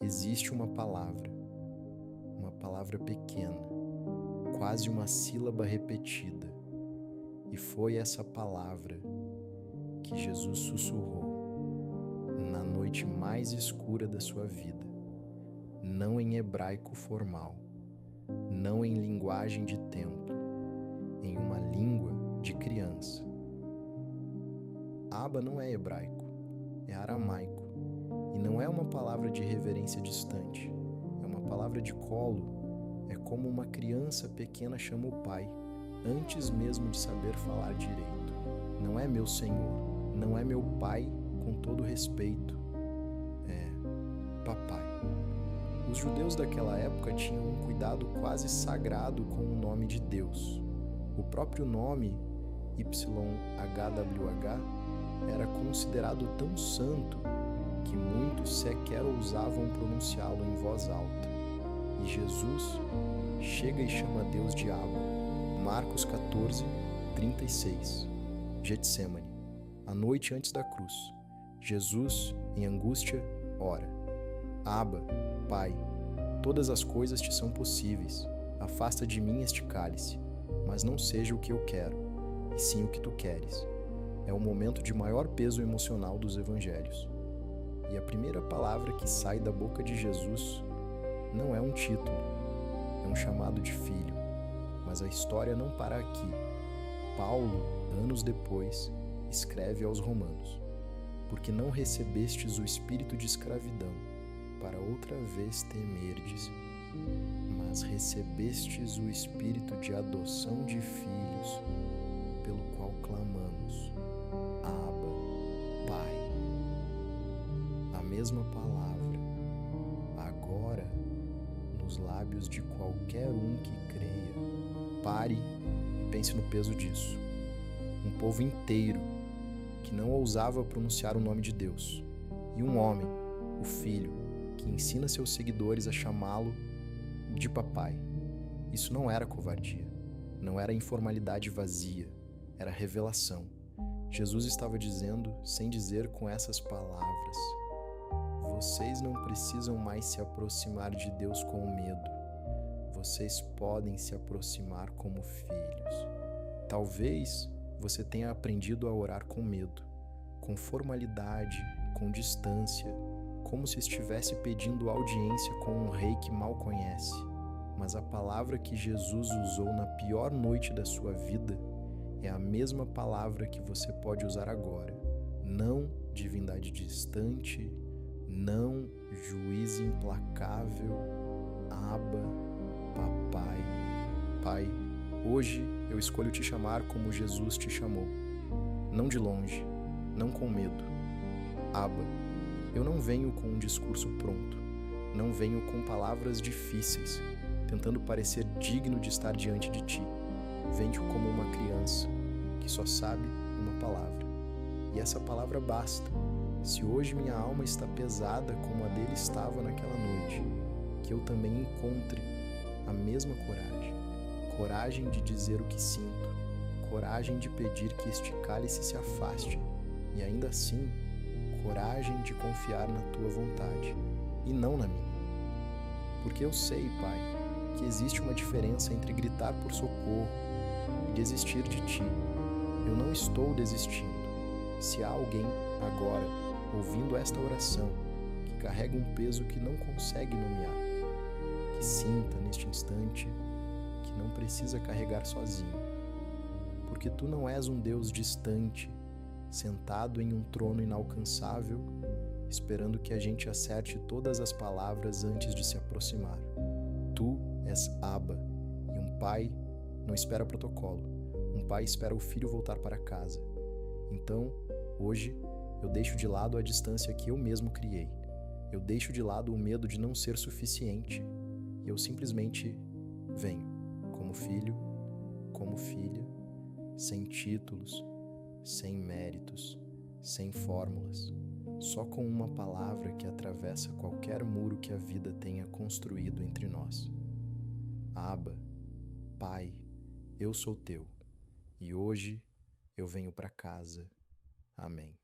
existe uma palavra pequena, quase uma sílaba repetida, e foi essa palavra que Jesus sussurrou na noite mais escura da sua vida, não em hebraico formal, não em linguagem de templo, em uma língua de criança. Abba não é hebraico, é aramaico, e não é uma palavra de reverência distante, é uma palavra de colo, é como uma criança pequena chama o pai, antes mesmo de saber falar direito. Não é meu Senhor, não é meu pai com todo respeito, é papai. Os judeus daquela época tinham um cuidado quase sagrado com o nome de Deus. O próprio nome, YHWH, era considerado tão santo que muitos sequer ousavam pronunciá-lo em voz alta. E Jesus chega e chama Deus de Abba. Marcos 14, 36. Getsemane, a noite antes da cruz. Jesus, em angústia, ora: Abba, Pai, todas as coisas te são possíveis. Afasta de mim este cálice, mas não seja o que eu quero, e sim o que tu queres. É o momento de maior peso emocional dos evangelhos. E a primeira palavra que sai da boca de Jesus não é um título, é um chamado de filho. Mas a história não para aqui. Paulo, anos depois, escreve aos Romanos: porque não recebestes o espírito de escravidão, para outra vez temerdes, mas recebestes o espírito de adoção de filhos, pelo qual clamamos: Abba, Pai. A mesma palavra, agora, nos lábios de qualquer um que creia. Pare e pense no peso disso. Um povo inteiro que não ousava pronunciar o nome de Deus, e um homem, o Filho, que ensina seus seguidores a chamá-lo de papai. Isso não era covardia, não era informalidade vazia, era revelação. Jesus estava dizendo, sem dizer com essas palavras: vocês não precisam mais se aproximar de Deus com medo. Vocês podem se aproximar como filhos. Talvez você tenha aprendido a orar com medo, com formalidade, com distância, como se estivesse pedindo audiência com um rei que mal conhece. Mas a palavra que Jesus usou na pior noite da sua vida é a mesma palavra que você pode usar agora. Não divindade distante, não juiz implacável, Abba, papai. Pai, hoje eu escolho te chamar como Jesus te chamou. Não de longe, não com medo. Abba, eu não venho com um discurso pronto, não venho com palavras difíceis, tentando parecer digno de estar diante de ti. Venho como uma criança que só sabe uma palavra. E essa palavra basta. Se hoje minha alma está pesada como a dele estava naquela noite, que eu também encontre a mesma coragem. Coragem de dizer o que sinto, coragem de pedir que este cálice se afaste, e ainda assim, coragem de confiar na tua vontade, e não na minha. Porque eu sei, Pai, que existe uma diferença entre gritar por socorro e desistir de ti. Eu não estou desistindo. Se há alguém agora, ouvindo esta oração, que carrega um peso que não consegue nomear, que sinta neste instante que não precisa carregar sozinho, porque tu não és um Deus distante, sentado em um trono inalcançável, esperando que a gente acerte todas as palavras antes de se aproximar. Tu és Abba, e um pai não espera protocolo, um pai espera o filho voltar para casa. Então, hoje, eu deixo de lado a distância que eu mesmo criei. Eu deixo de lado o medo de não ser suficiente, e eu simplesmente venho, como filho, como filha, sem títulos, sem méritos, sem fórmulas, só com uma palavra que atravessa qualquer muro que a vida tenha construído entre nós. Abba, Pai, eu sou teu, e hoje eu venho para casa. Amém.